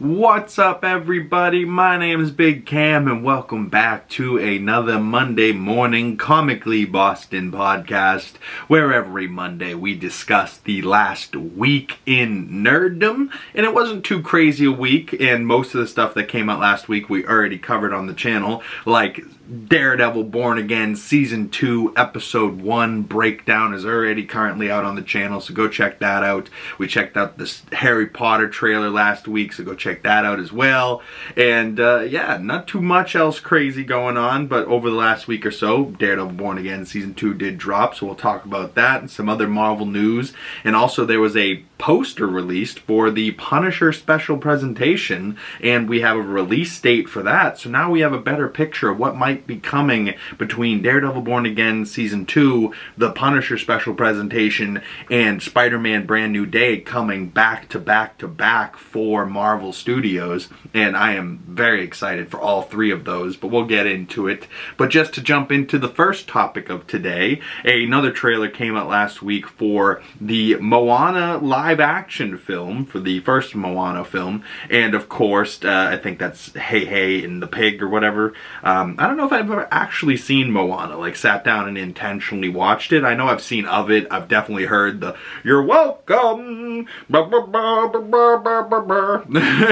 What's up, everybody? My name is Big Cam and welcome back to another Monday morning Comically Boston podcast, where every Monday we discuss the last week in nerddom. And it wasn't too crazy a week, and most of the stuff that came out last week we already covered on the channel, like Daredevil Born Again Season 2 Episode 1 breakdown is already currently out on the channel, so go check that out. We checked out this Harry Potter trailer last week, so go check that out as well. And yeah, not too much else crazy going on, but over the last week or so, Daredevil Born Again Season 2 did drop, so we'll talk about that and some other Marvel news. And also there was a poster released for the Punisher special presentation, and we have a release date for that, so now we have a better picture of what might be coming between Daredevil Born Again Season 2, the Punisher special presentation, and Spider-Man Brand New Day coming back to back to back for Marvel Studios. And I am very excited for all three of those, but we'll get into it. But just to jump into the first topic of today, another trailer came out last week for the MOANA live action film, for the first MOANA film, and of course I think that's Hey Hey and the Pig or whatever. I don't know if I've ever actually seen MOANA, like sat down and intentionally watched it. I know I've seen of it. I've definitely heard the "You're welcome,"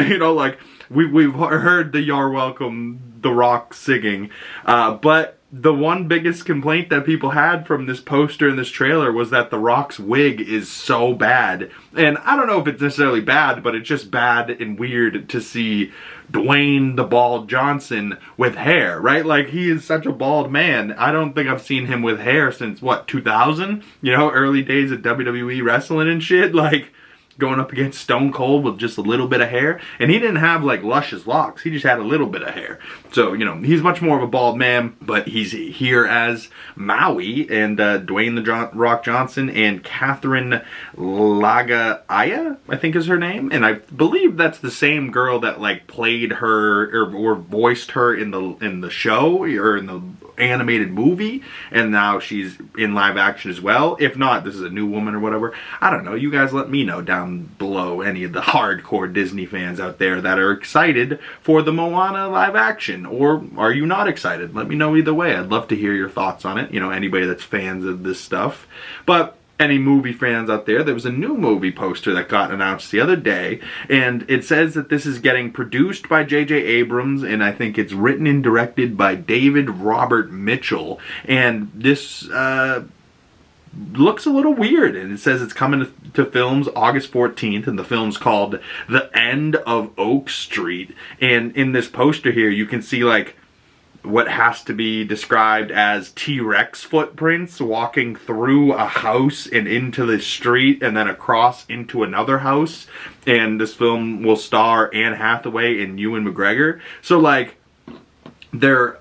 you know, like we've heard the "You're welcome," The Rock singing, but the one biggest complaint that people had from this poster and this trailer was that The Rock's wig is so bad. And I don't know if it's necessarily bad, but it's just bad and weird to see Dwayne the Bald Johnson with hair, right? Like, he is such a bald man. I don't think I've seen him with hair since, what, 2000? You know, early days of WWE wrestling and shit, like going up against Stone Cold with just a little bit of hair. And he didn't have like luscious locks, he just had a little bit of hair. So, you know, he's much more of a bald man, but he's here as Maui, and Dwayne the Rock Johnson and Catherine Lagaya, I think is her name. And I believe that's the same girl that like played her or voiced her in the show or in the animated movie, and now she's in live action as well. If not, this is a new woman or whatever. I don't know. You guys let me know down below, any of the hardcore Disney fans out there that are excited for the MOANA live action, or are you not excited? Let me know either way. I'd love to hear your thoughts on it. You know, anybody that's fans of this stuff. But any movie fans out there, there was a new movie poster that got announced the other day, and it says that this is getting produced by J.J. Abrams, and I think it's written and directed by David Robert Mitchell. And this looks a little weird, and it says it's coming to films August 14th, and the film's called The End of Oak Street. And in this poster here, you can see like what has to be described as T-Rex footprints walking through a house and into the street and then across into another house. And this film will star Anne Hathaway and Ewan McGregor. So like their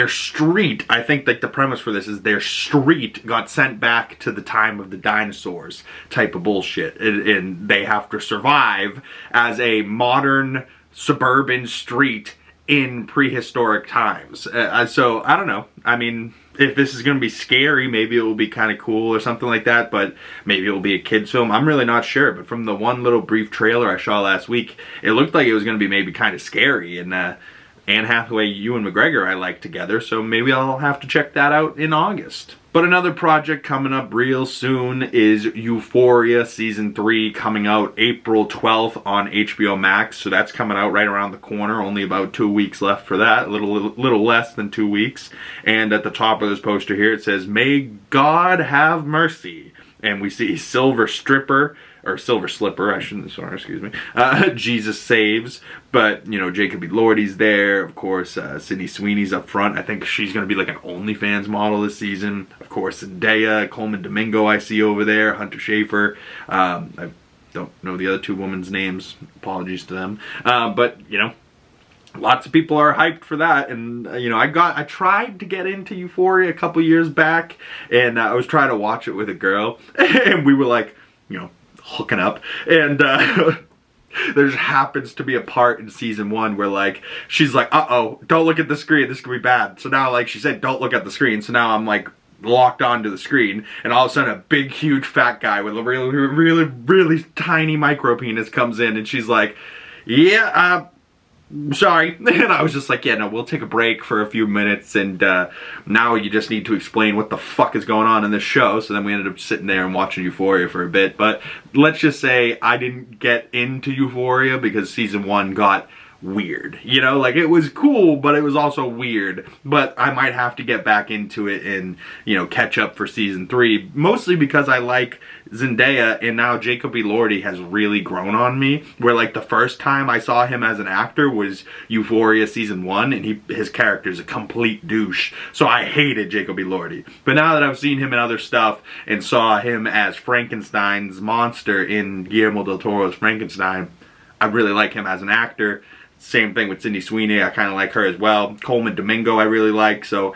street, I think like the premise for this is their street got sent back to the time of the dinosaurs type of bullshit, and they have to survive as a modern suburban street in prehistoric times. So I don't know. I mean, if this is going to be scary, maybe it will be kind of cool or something like that, but maybe it will be a kid's film. I'm really not sure, but from the one little brief trailer I saw last week, it looked like it was going to be maybe kind of scary. And Anne Hathaway, Ewan McGregor I like together, so maybe I'll have to check that out in August. But another project coming up real soon is EUPHORIA Season 3, coming out April 12th on HBO Max. So that's coming out right around the corner. Only about 2 weeks left for that. A little less than 2 weeks. And at the top of this poster here, it says, "May God have mercy." And we see Silver Slipper, excuse me, Jesus Saves. But, you know, Jacob Elordi's there. Of course, Sydney Sweeney's up front. I think she's going to be like an OnlyFans model this season. Of course, Zendaya, Coleman Domingo I see over there, Hunter Schafer. I don't know the other two women's names. Apologies to them. But, you know, lots of people are hyped for that. And, you know, I tried to get into EUPHORIA a couple years back, and I was trying to watch it with a girl, and we were like, you know, hooking up, and there just happens to be a part in season 1 where like she's like, uh-oh, don't look at the screen, this could be bad. So now like she said, don't look at the screen, so now I'm like locked onto the screen, and all of a sudden a big huge fat guy with a really tiny micro penis comes in, and she's like, yeah, sorry. And I was just like, yeah, no, we'll take a break for a few minutes, and now you just need to explain what the fuck is going on in this show. So then we ended up sitting there and watching Euphoria for a bit. But let's just say I didn't get into Euphoria because season 1 got weird. You know, like, it was cool, but it was also weird. But I might have to get back into it and, you know, catch up for season 3. Mostly because I like Zendaya, and now Jacob Elordi has really grown on me. Where, like, the first time I saw him as an actor was Euphoria season 1, and his character's a complete douche. So I hated Jacob Elordi. But now that I've seen him in other stuff and saw him as Frankenstein's monster in Guillermo del Toro's Frankenstein, I really like him as an actor. Same thing with Sydney Sweeney, I kind of like her as well. Coleman Domingo I really like, so,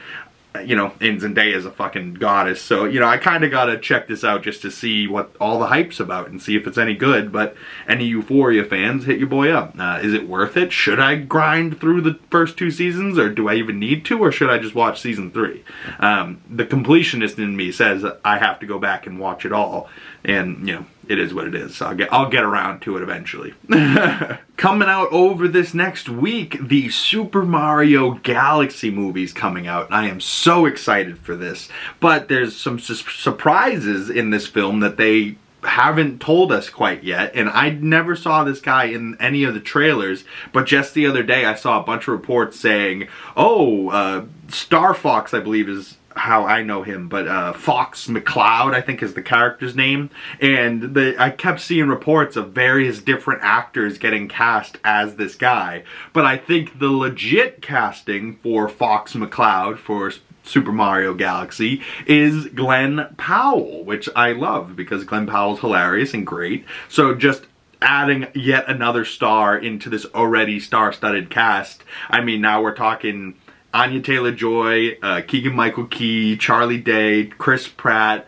you know, and Zendaya is a fucking goddess. So, you know, I kind of got to check this out just to see what all the hype's about and see if it's any good. But any Euphoria fans, hit your boy up. Is it worth it? Should I grind through the first 2 seasons, or do I even need to, or should I just watch season 3? The completionist in me says I have to go back and watch it all. And, you know, it is what it is. So I'll get around to it eventually. Coming out over this next week, the Super Mario Galaxy movie's coming out. I am so excited for this. But there's some surprises in this film that they haven't told us quite yet, and I never saw this guy in any of the trailers, but just the other day I saw a bunch of reports saying, oh, Star Fox, I believe is how I know him, but Fox McCloud, I think is the character's name, and I kept seeing reports of various different actors getting cast as this guy, but I think the legit casting for Fox McCloud for Super Mario Galaxy is Glen Powell, which I love because Glen Powell's hilarious and great. So just adding yet another star into this already star-studded cast. I mean, now we're talking Anya Taylor-Joy, Keegan-Michael Key, Charlie Day, Chris Pratt,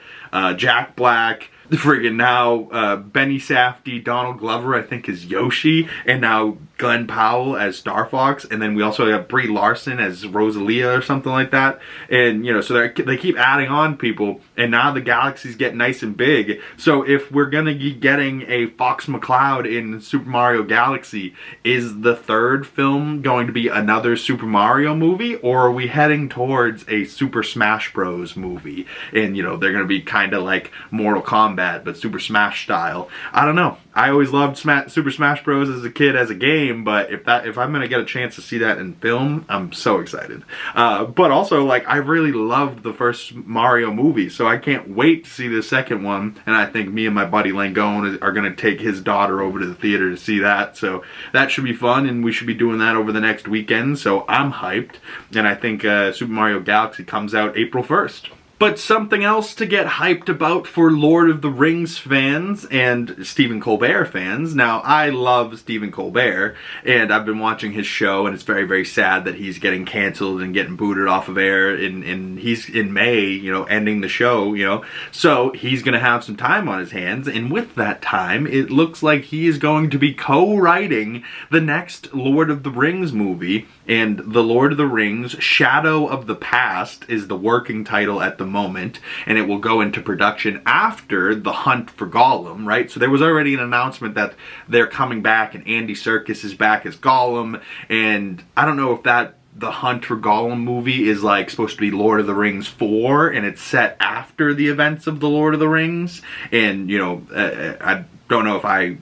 Jack Black, friggin' now Benny Safdie, Donald Glover I think is Yoshi, and now Glen Powell as Star Fox, and then we also have Brie Larson as Rosalia or something like that. And, you know, so they keep adding on people, and now the galaxy's getting nice and big. So if we're gonna be getting a Fox McCloud in Super Mario Galaxy, is the 3rd film going to be another Super Mario movie, or are we heading towards a Super Smash Bros movie? And, you know, they're gonna be kind of like Mortal Kombat, but Super Smash style. I don't know. I always loved Super Smash Bros. As a kid, as a game, but if I'm gonna get a chance to see that in film, I'm so excited. But also, like, I really loved the first Mario movie, so I can't wait to see the second one, and I think me and my buddy Langone are gonna take his daughter over to the theater to see that, so that should be fun, and we should be doing that over the next weekend, so I'm hyped, and I think Super Mario Galaxy comes out April 1st. But something else to get hyped about for Lord of the Rings fans and Stephen Colbert fans. Now, I love Stephen Colbert, and I've been watching his show, and it's very, very sad that he's getting canceled and getting booted off of air, and he's in May, you know, ending the show, you know. So he's going to have some time on his hands, and with that time, it looks like he is going to be co-writing the next Lord of the Rings movie, and The Lord of the Rings Shadow of the Past is the working title at the moment, and it will go into production after The Hunt for Gollum, right? So there was already an announcement that they're coming back, and Andy Serkis is back as Gollum, and I don't know if that The Hunt for Gollum movie is like supposed to be Lord of the Rings 4, and it's set after the events of The Lord of the Rings, and, you know, I don't know if I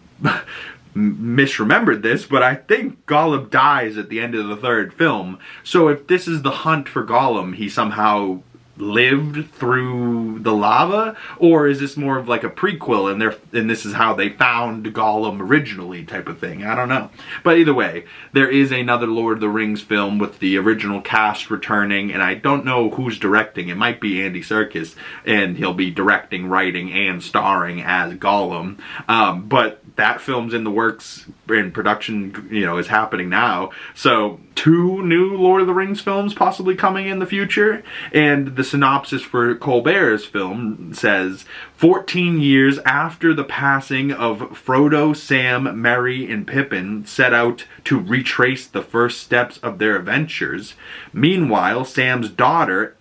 misremembered this, but I think Gollum dies at the end of the 3rd film. So if this is The Hunt for Gollum, he somehow lived through the lava, or is this more of like a prequel and this is how they found Gollum originally type of thing? I don't know. But either way, there is another Lord of the Rings film with the original cast returning, and I don't know who's directing. It might be Andy Serkis, and he'll be directing, writing, and starring as Gollum. But that film's in the works, and production, you know, is happening now. So 2 new Lord of the Rings films possibly coming in the future, and the synopsis for Colbert's film says, 14 years after the passing of Frodo, Sam, Merry, and Pippin set out to retrace the first steps of their adventures. Meanwhile, Sam's daughter,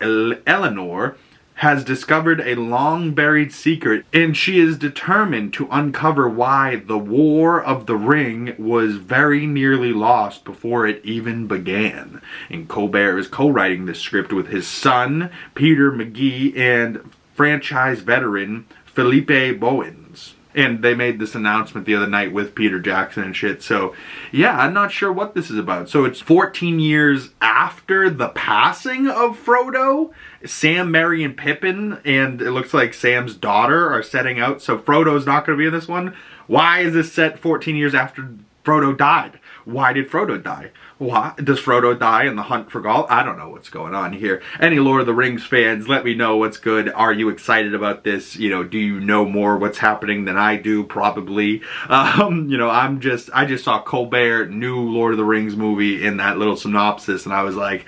Eleanor, has discovered a long-buried secret, and she is determined to uncover why the War of the Ring was very nearly lost before it even began. And Colbert is co-writing this script with his son, Peter McGee, and franchise veteran Philippe Bowens. And they made this announcement the other night with Peter Jackson and shit. So, yeah, I'm not sure what this is about. So it's 14 years after the passing of Frodo. Sam, Merry, and Pippin, and it looks like Sam's daughter are setting out. So Frodo's not going to be in this one. Why is this set 14 years after Frodo died? Why did Frodo die? Why does Frodo die in the hunt for Gaul? I don't know what's going on here. Any Lord of the Rings fans, let me know what's good. Are you excited about this? You know, do you know more what's happening than I do? Probably. You know, I just saw Colbert, new Lord of the Rings movie in that little synopsis, and I was like,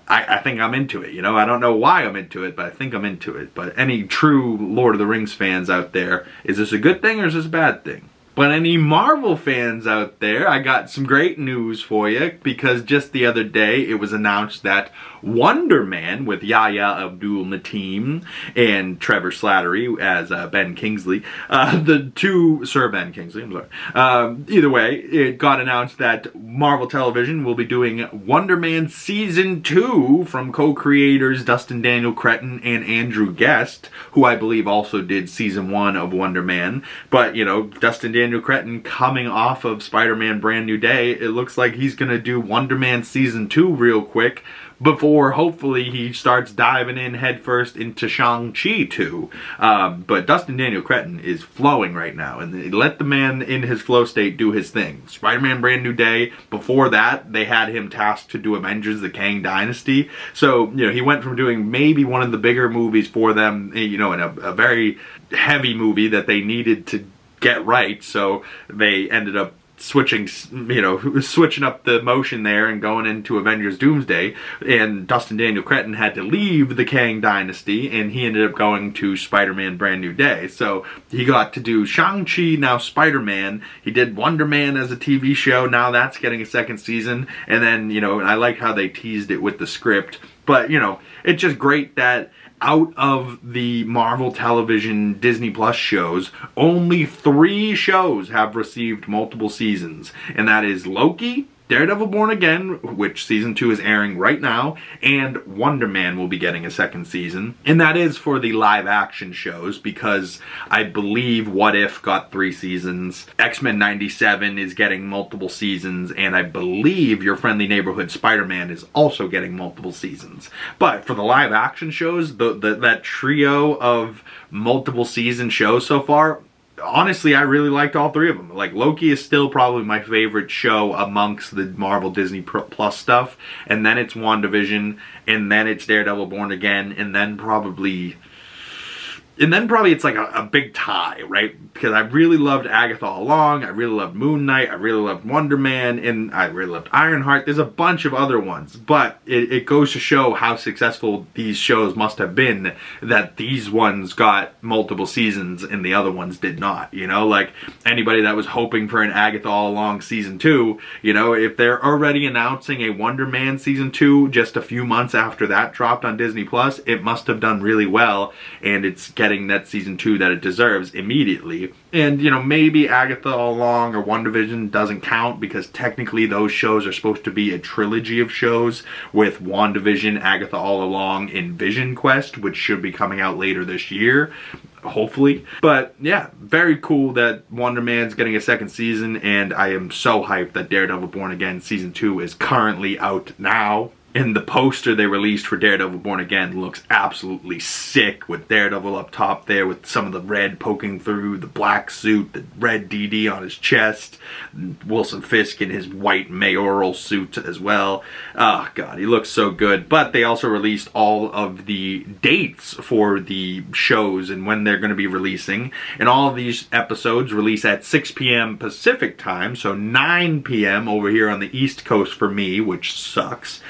I think I'm into it, you know? I don't know why I'm into it, but I think I'm into it. But any true Lord of the Rings fans out there, is this a good thing or is this a bad thing? But any Marvel fans out there, I got some great news for you, because just the other day it was announced that Wonder Man with Yahya Abdul-Mateen and Trevor Slattery as Ben Kingsley, Sir Ben Kingsley, I'm sorry. Either way, it got announced that Marvel Television will be doing Wonder Man Season 2 from co-creators Dustin Daniel Cretton and Andrew Guest, who I believe also did Season 1 of Wonder Man. But, you know, Dustin Daniel Cretton coming off of Spider-Man Brand New Day, it looks like he's going to do Wonder Man Season 2 real quick, before hopefully he starts diving in headfirst into Shang-Chi 2. But Dustin Daniel Cretton is flowing right now, and let the man in his flow state do his thing. Spider-Man Brand New Day, before that they had him tasked to do Avengers the Kang Dynasty. So, you know, he went from doing maybe one of the bigger movies for them, you know, in a very heavy movie that they needed to get right, so they ended up switching up the motion there and going into Avengers Doomsday, and Dustin Daniel Cretton had to leave the Kang Dynasty and he ended up going to Spider-Man Brand New Day. So he got to do Shang-Chi, now Spider-Man. He did Wonder Man as a TV show, now that's getting a second season. And then, you know, I like how they teased it with the script. But, you know, it's just great that out of the Marvel Television Disney Plus shows, only 3 shows have received multiple seasons. And that is Loki, Daredevil Born Again, which Season 2 is airing right now, and Wonder Man will be getting a second season. And that is for the live action shows, because I believe What If got 3 seasons, X-Men 97 is getting multiple seasons, and I believe Your Friendly Neighborhood Spider-Man is also getting multiple seasons. But for the live action shows, that trio of multiple season shows so far, honestly, I really liked all 3 of them. Like, Loki is still probably my favorite show amongst the Marvel Disney Plus stuff. And then it's WandaVision. And then it's Daredevil Born Again. And then probably it's like a big tie, right? Because I really loved Agatha All Along, I really loved Moon Knight, I really loved Wonder Man, and I really loved Ironheart. There's a bunch of other ones, but it goes to show how successful these shows must have been, that these ones got multiple seasons and the other ones did not, you know? Like, anybody that was hoping for an Agatha All Along Season 2, you know, if they're already announcing a Wonder Man Season 2 just a few months after that dropped on Disney Plus, it must have done really well, and it's getting that Season 2 that it deserves immediately. And, you know, maybe Agatha All Along or WandaVision doesn't count, because technically those shows are supposed to be a trilogy of shows, with WandaVision, Agatha All Along, and Vision Quest, which should be coming out later this year, hopefully. But yeah, very cool that Wonder Man's getting a second season, and I am so hyped that Daredevil Born Again Season 2 is currently out now. And the poster they released for Daredevil Born Again looks absolutely sick, with Daredevil up top there with some of the red poking through, the black suit, the red DD on his chest, Wilson Fisk in his white mayoral suit as well. Oh god, he looks so good. But they also released all of the dates for the shows and when they're going to be releasing. And all of these episodes release at 6 p.m. Pacific time, so 9 p.m. over here on the East Coast for me, which sucks.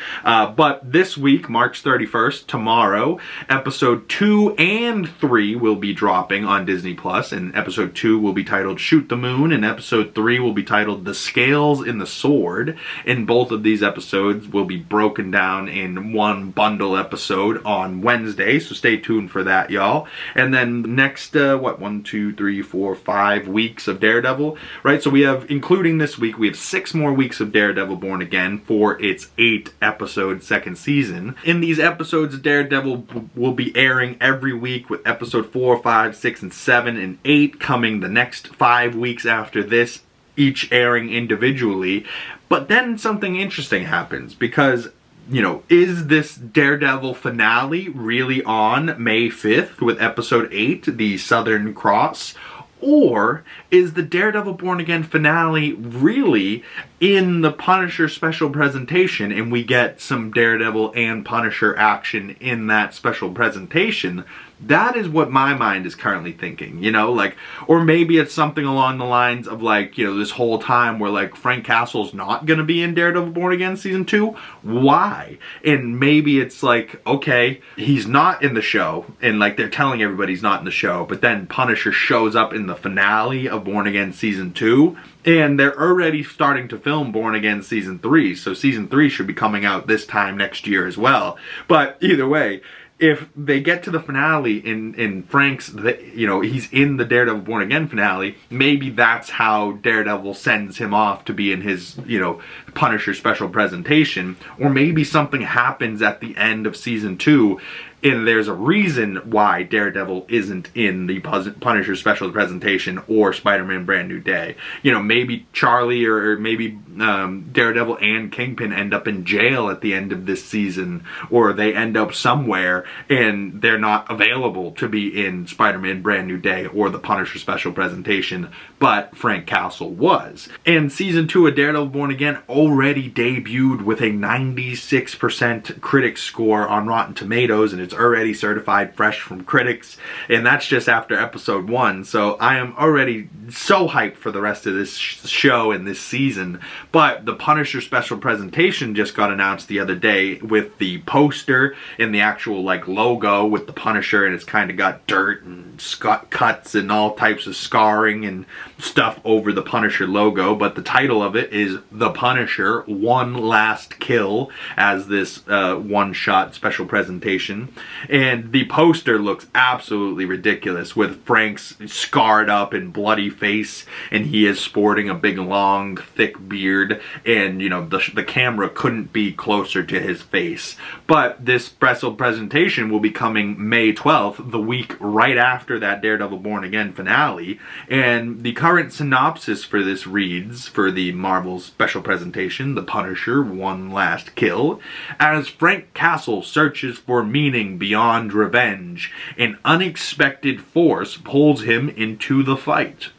But this week, March 31st, tomorrow, episode 2 and 3 will be dropping on Disney+, and episode 2 will be titled Shoot the Moon, and episode 3 will be titled The Scales in the Sword. And both of these episodes will be broken down in one bundle episode on Wednesday, so stay tuned for that, y'all. And then next, 1, 2, 3, 4, 5 weeks of Daredevil, right? So we have, including this week, we have 6 more weeks of Daredevil Born Again for its 8-episode second season. In these episodes, Daredevil will be airing every week, with episode 4, 5, 6, and 7, and 8 coming the next 5 weeks after this, each airing individually. But then something interesting happens, because, you know, is this Daredevil finale really on May 5th with episode 8, The Southern Cross? Or is the Daredevil Born Again finale really in the Punisher special presentation, and we get some Daredevil and Punisher action in that special presentation? That is what my mind is currently thinking, you know, like, or maybe it's something along the lines of, like, you know, this whole time where, like, Frank Castle's not gonna be in Daredevil Born Again season 2. Why? And maybe it's like, okay, he's not in the show, and, like, they're telling everybody he's not in the show, but then Punisher shows up in the finale of Born Again season 2, and they're already starting to film Born Again season 3, so season 3 should be coming out this time next year as well. But either way, if they get to the finale in Frank's, you know, he's in the Daredevil Born Again finale, maybe that's how Daredevil sends him off to be in his, you know, Punisher special presentation. Or maybe something happens at the end of season 2, and there's a reason why Daredevil isn't in the Punisher special presentation or Spider-Man Brand New Day. You know, maybe Charlie or maybe Daredevil and Kingpin end up in jail at the end of this season, or they end up somewhere and they're not available to be in Spider-Man Brand New Day or the Punisher special presentation, but Frank Castle was. And season 2 of Daredevil Born Again already debuted with a 96% critic score on Rotten Tomatoes, and it's already certified fresh from critics, and that's just after episode 1. So I am already so hyped for the rest of this show and this season. But the Punisher special presentation just got announced the other day with the poster and the actual, like, logo with the Punisher, and it's kind of got dirt and cuts and all types of scarring and stuff over the Punisher logo. But the title of it is The Punisher: One Last Kill, as this one-shot special presentation. And the poster looks absolutely ridiculous, with Frank's scarred up and bloody face, and he is sporting a big, long, thick beard, and, you know, the camera couldn't be closer to his face. But this special presentation will be coming May 12th, the week right after that Daredevil Born Again finale, and the current synopsis for this reads, for the Marvel special presentation, The Punisher: One Last Kill, as Frank Castle searches for meaning beyond revenge, an unexpected force pulls him into the fight.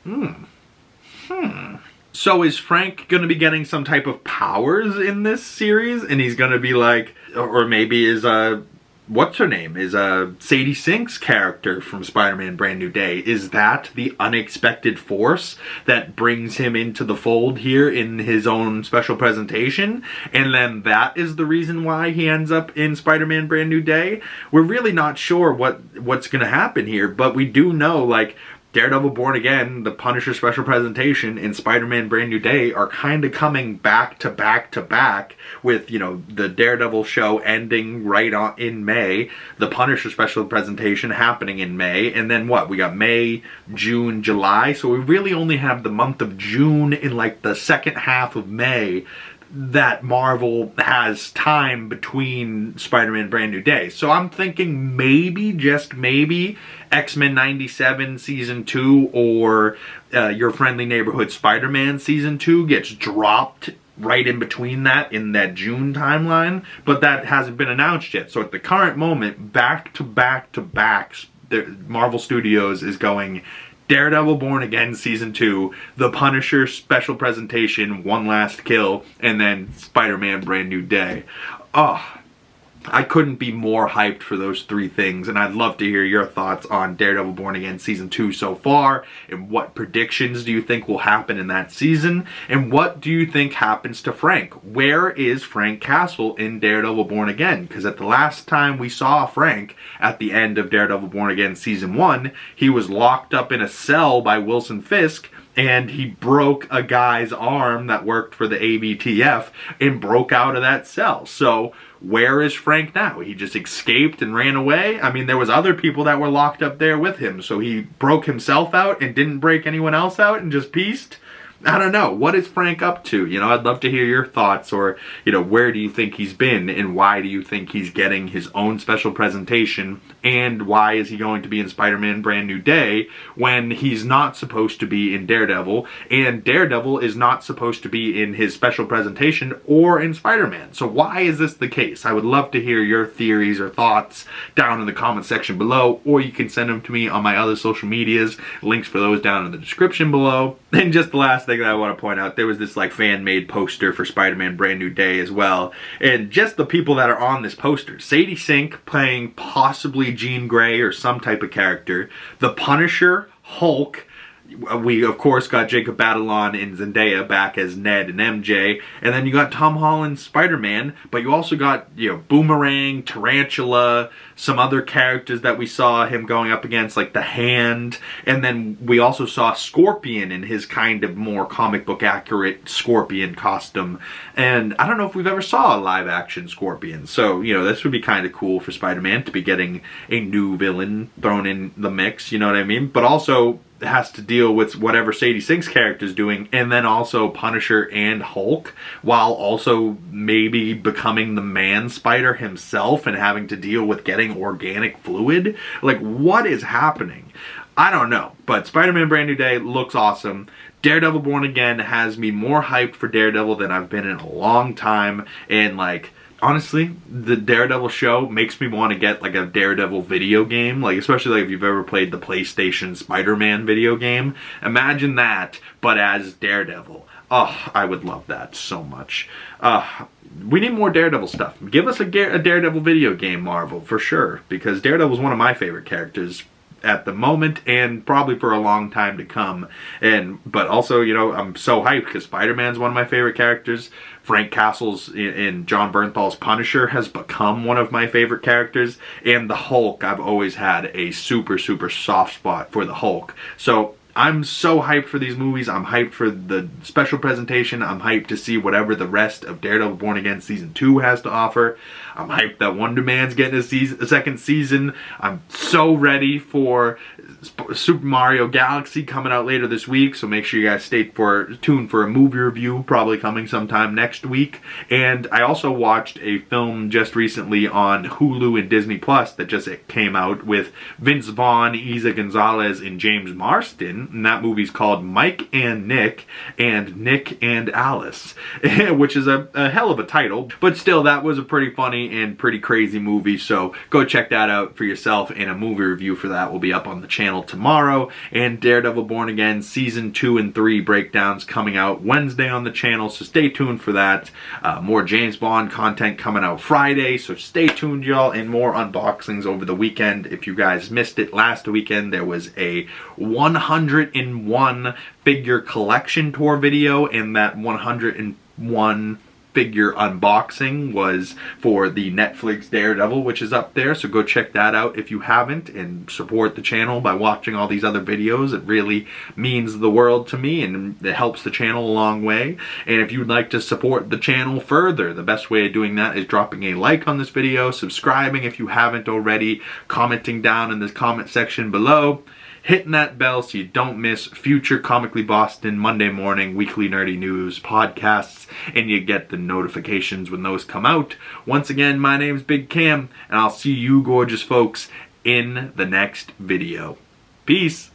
So is Frank going to be getting some type of powers in this series? And he's going to be like, or maybe is what's her name? Is Sadie Sink's character from Spider-Man Brand New Day. Is that the unexpected force that brings him into the fold here in his own special presentation? And then that is the reason why he ends up in Spider-Man Brand New Day? We're really not sure what's going to happen here, but we do know, like, Daredevil Born Again, the Punisher special presentation, and Spider-Man Brand New Day are kind of coming back to back to back, with, you know, the Daredevil show ending right on in May, the Punisher special presentation happening in May, and then what? We got May, June, July, so we really only have the month of June in, like, the second half of May that Marvel has time between Spider-Man Brand New Day. So I'm thinking maybe, just maybe, X-Men 97 Season 2 or Your Friendly Neighborhood Spider-Man Season 2 gets dropped right in between that, in that June timeline, but that hasn't been announced yet. So at the current moment, back to back to back, Marvel Studios is going Daredevil Born Again Season 2, The Punisher special presentation, One Last Kill, and then Spider-Man Brand New Day. Oh, I couldn't be more hyped for those three things, and I'd love to hear your thoughts on Daredevil Born Again Season 2 so far, and what predictions do you think will happen in that season, and what do you think happens to Frank? Where is Frank Castle in Daredevil Born Again? Because at the last time we saw Frank, at the end of Daredevil Born Again Season 1, he was locked up in a cell by Wilson Fisk, and he broke a guy's arm that worked for the ABTF and broke out of that cell. So where is Frank now? He just escaped and ran away? I mean, there was other people that were locked up there with him, so he broke himself out and didn't break anyone else out and just pieced? I don't know. What is Frank up to? You know, I'd love to hear your thoughts, or, you know, where do you think he's been, and why do you think he's getting his own special presentation, and why is he going to be in Spider-Man Brand New Day when he's not supposed to be in Daredevil, and Daredevil is not supposed to be in his special presentation or in Spider-Man? So why is this the case? I would love to hear your theories or thoughts down in the comment section below, or you can send them to me on my other social medias. Links for those down in the description below. And just the last thing that I want to point out, there was this like fan-made poster for Spider-Man Brand New Day as well, and just the people that are on this poster: Sadie Sink playing possibly Jean Grey or some type of character, the Punisher, Hulk. We, of course, got Jacob Batalon and Zendaya back as Ned and MJ. And then you got Tom Holland's Spider-Man. But you also got, you know, Boomerang, Tarantula, some other characters that we saw him going up against, like the Hand. And then we also saw Scorpion in his kind of more comic book accurate Scorpion costume. And I don't know if we've ever saw a live action Scorpion. So, you know, this would be kind of cool for Spider-Man to be getting a new villain thrown in the mix, you know what I mean? But also has to deal with whatever Sadie Sink's character is doing, and then also Punisher and Hulk, while also maybe becoming the Man Spider himself and having to deal with getting organic fluid. Like, what is happening? I don't know, but Spider-Man Brand New Day looks awesome. Daredevil Born Again has me more hyped for Daredevil than I've been in a long time, and like, honestly, the Daredevil show makes me want to get like a Daredevil video game, like especially like if you've ever played the PlayStation Spider-Man video game. Imagine that, but as Daredevil. Oh, I would love that so much. We need more Daredevil stuff. Give us a Daredevil video game, Marvel, for sure, because Daredevil's one of my favorite characters at the moment, and probably for a long time to come. But also, you know, I'm so hyped because Spider-Man's one of my favorite characters. Frank Castle's in John Bernthal's Punisher has become one of my favorite characters, and the Hulk, I've always had a super soft spot for the Hulk. So I'm so hyped for these movies. I'm hyped for the special presentation. I'm hyped to see whatever the rest of Daredevil Born Again Season 2 has to offer. I'm hyped that Wonder Man's getting a second season. I'm so ready for Super Mario Galaxy coming out later this week, so make sure you guys stay tuned for a movie review, probably coming sometime next week. And I also watched a film just recently on Hulu and Disney Plus that just came out with Vince Vaughn, Isa Gonzalez, and James Marsden, and that movie's called Mike and Nick and Alice, which is a hell of a title, but still, that was a pretty funny and pretty crazy movie, so go check that out for yourself, and a movie review for that will be up on the channel tomorrow. And Daredevil Born Again Season 2 and 3 breakdowns coming out Wednesday on the channel, so stay tuned for that. More James Bond content coming out Friday, so stay tuned, y'all, and more unboxings over the weekend. If you guys missed it last weekend, there was a 101 figure collection tour video, and that 101 figure unboxing was for the Netflix Daredevil, which is up there, so go check that out if you haven't, and support the channel by watching all these other videos. It really means the world to me, and it helps the channel a long way. And if you'd like to support the channel further, the best way of doing that is dropping a like on this video, subscribing if you haven't already, commenting down in the comment section below, hitting that bell so you don't miss future Comically Boston Monday morning weekly nerdy news podcasts, and you get the notifications when those come out. Once again, my name's Big Cam, and I'll see you gorgeous folks in the next video. Peace!